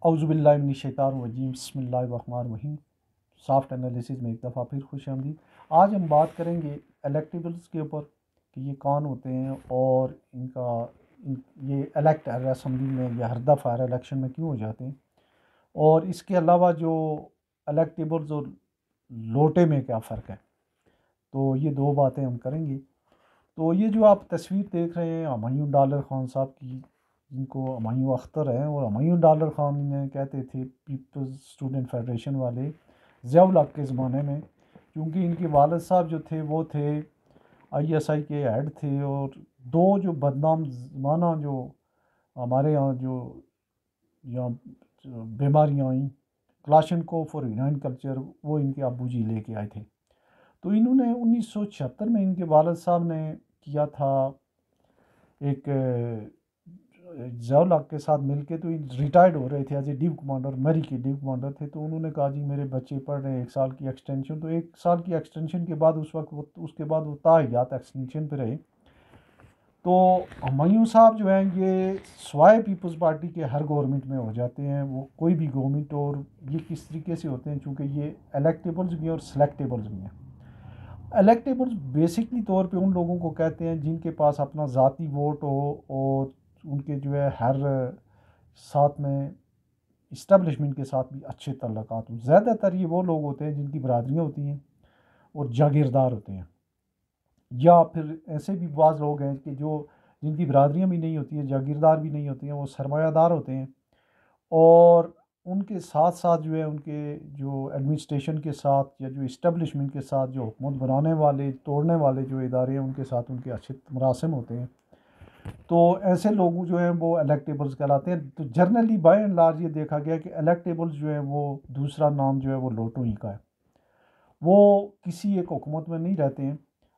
औज़ुबिल्लाहिमिनश्शैतानिर्रजीम बिस्मिल्लाहिर्रहमानिर्रहीम। Soft analysis में एक दफ़ा फिर खुश आमदीद। आज हम बात करेंगे इलेक्टेबल्स के ऊपर कि ये कौन होते हैं और ये इलेक्ट असम्बली में या हर दफ़ा हर इलेक्शन में क्यों हो जाते हैं, और इसके अलावा जो इलेक्टेबल्स और लोटे में क्या फ़र्क है। तो ये दो बातें हम करेंगे। तो ये जो आप तस्वीर देख रहे हैं हुमायूं डॉलर ख़ान साहब की, जिनको हुमायूं अख्तर हैं, और हुमायूं डॉलर ख़ान ने कहते थे पीपल्स स्टूडेंट फेडरेशन वाले ज़ियाउल हक के ज़माने में, क्योंकि इनके वालिद साहब जो थे वो थे आईएसआई के हेड थे। और दो जो बदनाम ज़माना जो हमारे यहाँ जो यहाँ बीमारियाँ आई, क्लाशनकोफ और यूनाइन कल्चर, वो इनके अबू जी लेके आए थे। तो इन्होंने 1976 में इनके वालिद साहब ने किया था एक ज़ियाउल हक के साथ मिलके। तो रिटायर्ड हो रहे थे एज ए डिव कमांडर, मरी के डिव कमांडर थे। तो उन्होंने कहा जी मेरे बच्चे पढ़ रहे हैं, 1 साल की एक्सटेंशन। तो 1 साल की एक्सटेंशन के बाद उसके बाद वो ताहयात एक्सटेंशन पे रहे। तो हुमायूं साहब जो हैं ये स्वाय पीपल्स पार्टी के हर गवर्नमेंट में हो जाते हैं, वो कोई भी गवर्नमेंट। और ये किस तरीके से होते हैं, चूँकि ये इलेक्टेबल्स भी हैं और सेलेक्टेबल्स भी हैं। इलेक्टेबल्स बेसिकली तौर पे उन लोगों को कहते हैं जिनके पास अपना ज़ाती वोट हो, और उनके जो है हर साथ में इस्टेब्लिशमेंट के साथ भी अच्छे तल्लुकात हों। ज़्यादातर ये वो लोग होते हैं जिनकी बरादरियाँ होती हैं और जागीरदार होते हैं, या फिर ऐसे भी बाज़ लोग हैं कि जिनकी बरादरियाँ भी नहीं होती हैं, जागीरदार भी नहीं होती हैं, वो सरमायादार होते हैं। और उनके साथ साथ जो है उनके जो एडमिनिस्ट्रेशन के साथ या जो इस्टेब्लिशमेंट के साथ जो हुकूमत बनाने वाले तोड़ने वाले जो इदारे हैं, उनके साथ उनके अच्छे मरासिम होते हैं। तो ऐसे लोग जो हैं वो इलेक्टेबल्स कहलाते हैं। तो जनरली बाय एंड लार्ज ये देखा गया कि इलेक्टेबल्स जो हैं वो दूसरा नाम जो है वो लोटो ही का है। वो किसी एक हुकूमत में नहीं रहते हैं,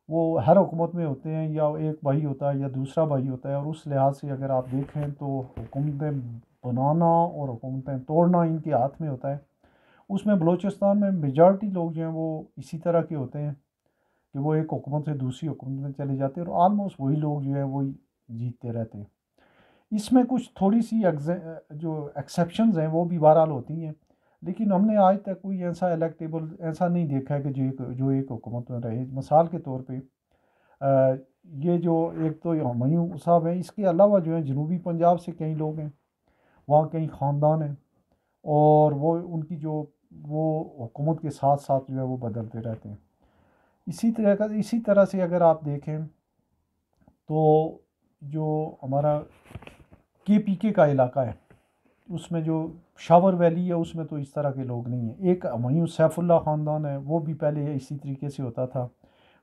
वो हर हुकूमत में होते हैं, या एक भाई होता है या दूसरा भाई होता है। और उस लिहाज से अगर आप देखें तो हुकूमतें बनाना और हुकूमतें तोड़ना इनके हाथ में होता है। उसमें बलूचिस्तान में मेजॉरिटी लोग जो हैं वो इसी तरह के होते हैं कि वो एक हुकूमत से दूसरी हुकूमत में चले जाते हैं, और आलमोस्ट वही लोग जो है वही जीतते रहते हैं। इसमें कुछ थोड़ी सी जो एक्सेप्शंस हैं वो भी बहरहाल होती हैं, लेकिन हमने आज तक कोई ऐसा इलेक्टेबल ऐसा नहीं देखा है कि जो एक हुकूमत में रहे। मिसाल के तौर पे ये जो एक तो हुमायूं साहब हैं, इसके अलावा जो है जनूबी पंजाब से कई लोग हैं, वहाँ कई ख़ानदान हैं, और वो उनकी जो वो हुकूमत के साथ साथ जो है वो बदलते रहते हैं। इसी तरह से अगर आप देखें तो जो हमारा KPK का इलाका है, उसमें जो शावर वैली है उसमें तो इस तरह के लोग नहीं हैं। एक हुमायूं सैफुल्ला ख़ानदान है, वो भी पहले इसी तरीके से होता था।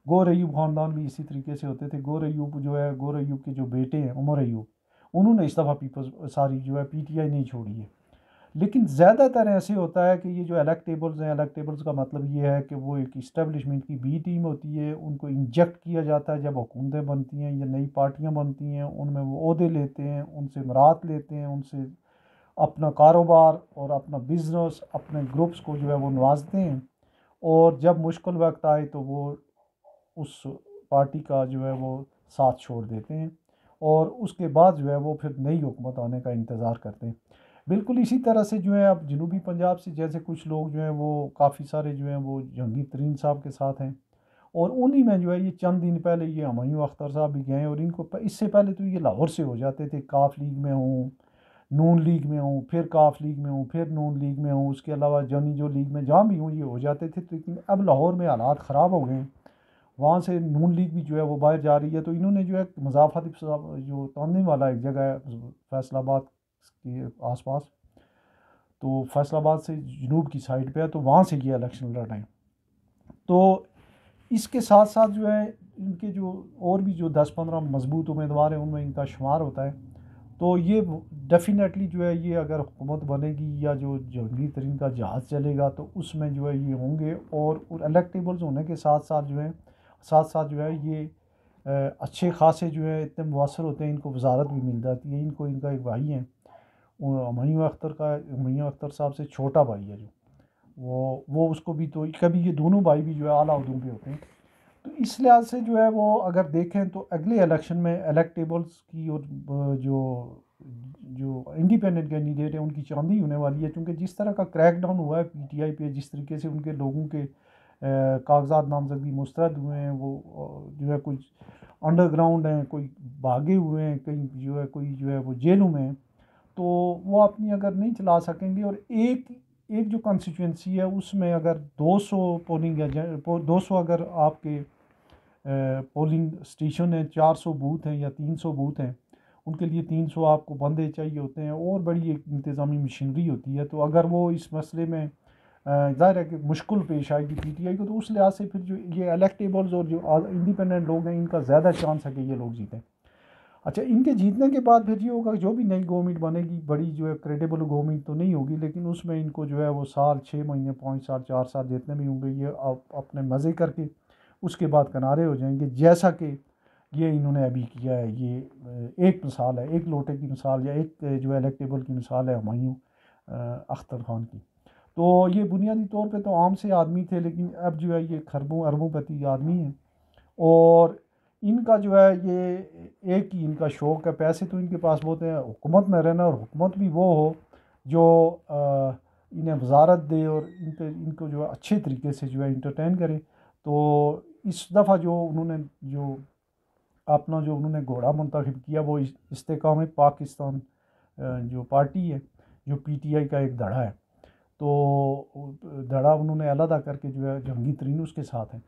गौर अयूब ख़ानदान भी इसी तरीके से होते थे। गौर अयूब के जो बेटे हैं उमर अयूब, उन्होंने इस दफ़ा पीपल्स सारी जो है PTI नहीं छोड़ी है। लेकिन ज़्यादातर ऐसे होता है कि ये जो इलेक्टेबल्स हैं, इलेक्टेबल्स का मतलब ये है कि वो एक इस्टेब्लिशमेंट की बी टीम होती है, उनको इंजेक्ट किया जाता है जब हुकूमतें बनती हैं या नई पार्टियां बनती हैं, उनमें वो ओहदे लेते हैं, उनसे मरात लेते हैं, उनसे अपना कारोबार और अपना बिज़नेस, अपने ग्रुप्स को जो है वो नवाजते हैं। और जब मुश्किल वक्त आए तो वो उस पार्टी का जो है वो साथ छोड़ देते हैं, और उसके बाद जो है वो फिर नई हुकूमत आने का इंतज़ार करते हैं। बिल्कुल इसी तरह से जो है अब जनूबी पंजाब से जैसे कुछ लोग जो हैं वो काफ़ी सारे जो हैं वो जहांगीर तरीन साहब के साथ हैं, और उन्हीं में जो है ये चंद दिन पहले ये हुमायूं अख्तर साहब भी गए। और इनको इससे पहले तो ये लाहौर से हो जाते थे, काफ लीग में हूँ, नून लीग में हूँ, फिर काफ लीग में हूँ, फिर नून लीग में हूँ, उसके अलावा जनी जो लीग में जहाँ भी हूँ ये हो जाते थे। लेकिन अब लाहौर में हालात ख़राब हो गए हैं, वहाँ से नून लीग भी जो है वो बाहर जा रही है। तो इन्होंने जो है मज़ाफ़ाती जो तानने वाला एक जगह है फैसलाबाद के आसपास, तो फैसलाबाद से जनूब की साइड पे है, तो वहाँ से ये इलेक्शन लड़ रहे हैं। तो इसके साथ साथ जो है इनके जो और भी जो 10-15 मजबूत उम्मीदवार हैं उनमें इनका शुमार होता है। तो ये डेफिनेटली जो है ये अगर हुकूमत बनेगी या जो जहांगीर तरीन का जहाज़ चलेगा तो उसमें जो है ये होंगे। और इलेक्टेबल्स होने के साथ साथ जो है ये अच्छे खासे जो है इतने मुअस्सर होते हैं, इनको वजारत भी मिल जाती है। इनका एक भाई है हुमायूं अख्तर साहब से छोटा भाई है, जो वो उसको भी, तो कभी ये दोनों भाई भी जो है आला उहदों पे होते हैं। तो इस लिहाज से जो है वो अगर देखें तो अगले इलेक्शन में इलेक्टेबल्स की और जो जो इंडिपेंडेंट कैंडिडेट है उनकी चांदी होने वाली है, क्योंकि जिस तरह का क्रैकडाउन हुआ है पीटीआई पे, जिस तरीके से उनके लोगों के कागजात नामजदगी मुस्तरद हुए हैं, वो जो है कुछ अंडरग्राउंड हैं, कोई भागे हुए हैं, कहीं जो है कोई जो है वो जेलों में, तो वो अपनी अगर नहीं चला सकेंगे, और एक एक जो कॉन्स्टिट्यूंसी है उसमें अगर 200 पोलिंग 200 अगर आपके पोलिंग स्टेशन है, 400 बूथ हैं या 300 बूथ हैं, उनके लिए 300 आपको बंदे चाहिए होते हैं और बड़ी एक इंतज़ामी मशीनरी होती है। तो अगर वो इस मसले में ज़ाहिर है कि मुश्किल पेश आएगी पीटीआई को, तो उस लिहाज से फिर जो ये इलेक्टेबल्स और जो इंडिपेंडेंट लोग हैं इनका ज़्यादा चांस है कि ये लोग जीतें। अच्छा, इनके जीतने के बाद फिर ये होगा जो भी नई गवर्नमेंट बनेगी, बड़ी जो है क्रेडिबल गवर्नमेंट तो नहीं होगी, लेकिन उसमें इनको जो है वो साल 6 महीने 5 साल 4 साल जितने भी होंगे ये अपने मज़े करके उसके बाद किनारे हो जाएंगे, जैसा कि ये इन्होंने अभी किया है। ये एक मिसाल है, एक लोटे की मिसाल या एक जो है इलेक्टेबल की मिसाल है हुमायूं अख्तर ख़ान की। तो ये बुनियादी तौर पे तो आम से आदमी थे, लेकिन अब जो है ये खरबों अरबोंपति आदमी हैं, और इनका जो है ये एक ही इनका शौक़ है, पैसे तो इनके पास बहुत हैं, हुकूमत में रहना, और हुकूमत भी वो हो जो इन्हें वजारत दे और इनको जो है अच्छे तरीके से जो है इंटरटेन करे। तो इस दफ़ा जो उन्होंने जो उन्होंने घोड़ा मुंतखब किया वो इस्तेकाम पाकिस्तान जो पार्टी है, जो पीटीआई का एक धड़ा है, तो धड़ा उन्होंने अलहदा करके जो है जंगी तरीन उसके साथ है।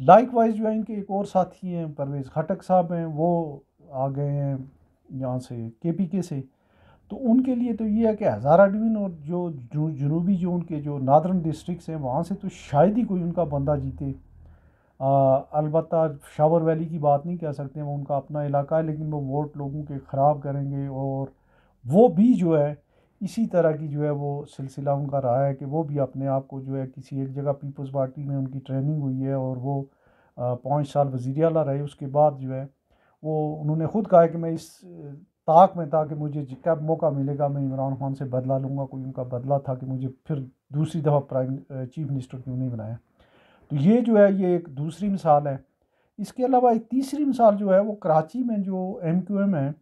लाइक वाइज जो है इनके एक और साथी हैं, परवेज़ खटक साहब हैं, वो आ गए हैं यहाँ से केपीके से। तो उनके लिए तो ये है कि हज़ारा डिवीज़न और जो जनूबी जो उनके जो नादरन डिस्ट्रिक्ट्स हैं वहाँ से तो शायद ही कोई उनका बंदा जीते। अलबत्ता शावर वैली की बात नहीं कह सकते, वो उनका अपना इलाका है, लेकिन वो वोट लोगों के ख़राब करेंगे, और वो भी जो है इसी तरह की जो है वो सिलसिला उनका रहा है कि वो भी अपने आप को जो है किसी एक जगह पीपल्स पार्टी में उनकी ट्रेनिंग हुई है, और वो 5 साल वज़ीर आला रहे। उसके बाद जो है वो उन्होंने ख़ुद कहा है कि मैं इस ताक में था कि मुझे कब मौका मिलेगा मैं इमरान खान से बदला लूँगा। कोई उनका बदला था कि मुझे फिर दूसरी दफ़ा चीफ मिनिस्टर क्यों नहीं बनाया। तो ये जो है ये एक दूसरी मिसाल है। इसके अलावा एक तीसरी मिसाल जो है वो कराची में जो एमक्यूएम है,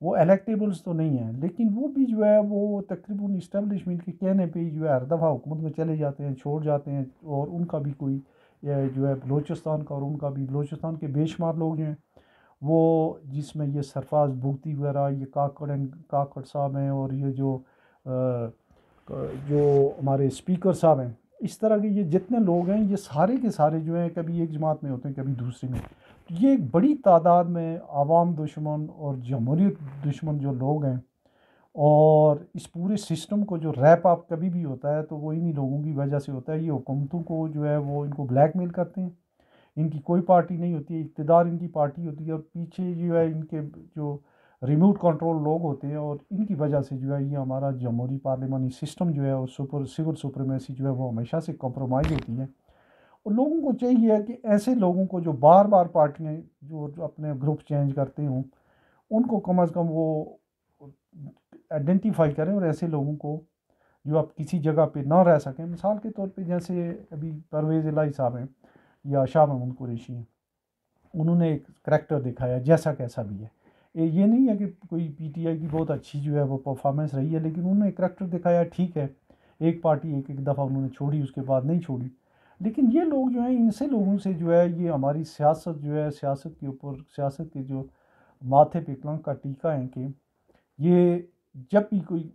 वो इलेक्टेबल्स तो नहीं है, लेकिन वो भी जो है वो तकरीबन इस्टेब्लिशमेंट के कहने पे ही जो है हर दफ़ा हुकूमत में चले जाते हैं, छोड़ जाते हैं, और उनका भी कोई जो है बलोचिस्तान का, और उनका भी बलोचिस्तान के बेशुमार लोग हैं वो, जिसमें ये सरफराज भुगती वगैरह, ये काकड़ साहब हैं, और ये जो हमारे स्पीकर साहब हैं, इस तरह के ये जितने लोग हैं ये सारे के सारे जो हैं कभी एक जमात में होते हैं, कभी दूसरी में। तो ये एक बड़ी तादाद में आवाम दुश्मन और जमहूरियत दुश्मन जो लोग हैं, और इस पूरे सिस्टम को जो रैप अप कभी भी होता है तो वो इन्हीं लोगों की वजह से होता है। ये हुकूमतों को जो है वो इनको ब्लैकमेल करते हैं, इनकी कोई पार्टी नहीं होती है, इक़्तिदार इनकी पार्टी होती है, और पीछे जो है इनके जो रिमोट कंट्रोल लोग होते हैं, और इनकी वजह से जो है ये हमारा जमहूरी पार्लिमानी सिस्टम जो है और सिविल सुप्रीमेसी जो है वो हमेशा से कॉम्प्रोमाइज़ होती है। और लोगों को चाहिए कि ऐसे लोगों को जो बार बार पार्टियाँ जो अपने ग्रुप चेंज करते हों, उनको कम अज़ कम वो आइडेंटिफाई करें, और ऐसे लोगों को जो अब किसी जगह पे ना रह सकें, मिसाल के तौर पे जैसे अभी परवेज़ इलाही साहब हैं या शाह महमूद कुरैशी हैं, उन्होंने एक करैक्टर दिखाया जैसा कैसा भी है। ये नहीं है कि कोई पीटीआई की बहुत अच्छी जो है वो परफॉर्मेंस रही है, लेकिन उन्होंने एक करैक्टर दिखाया, ठीक है, एक पार्टी एक एक दफ़ा उन्होंने छोड़ी, उसके बाद नहीं छोड़ी। लेकिन ये लोग जो हैं, इनसे लोगों से जो है ये हमारी सियासत जो है, सियासत के ऊपर, सियासत के जो माथे पे कलंक का टीका है कि ये जब भी कोई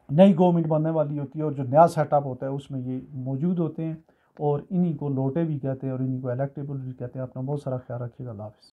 नई गवर्नमेंट बनने वाली होती है और जो नया सेटअप होता है उसमें ये मौजूद होते हैं, और इन्हीं को लोटे भी कहते हैं और इन्हीं को इलेक्टेबल भी कहते हैं। अपना बहुत सारा ख्याल रखिएगा। अल्लाह हाफ़िज़।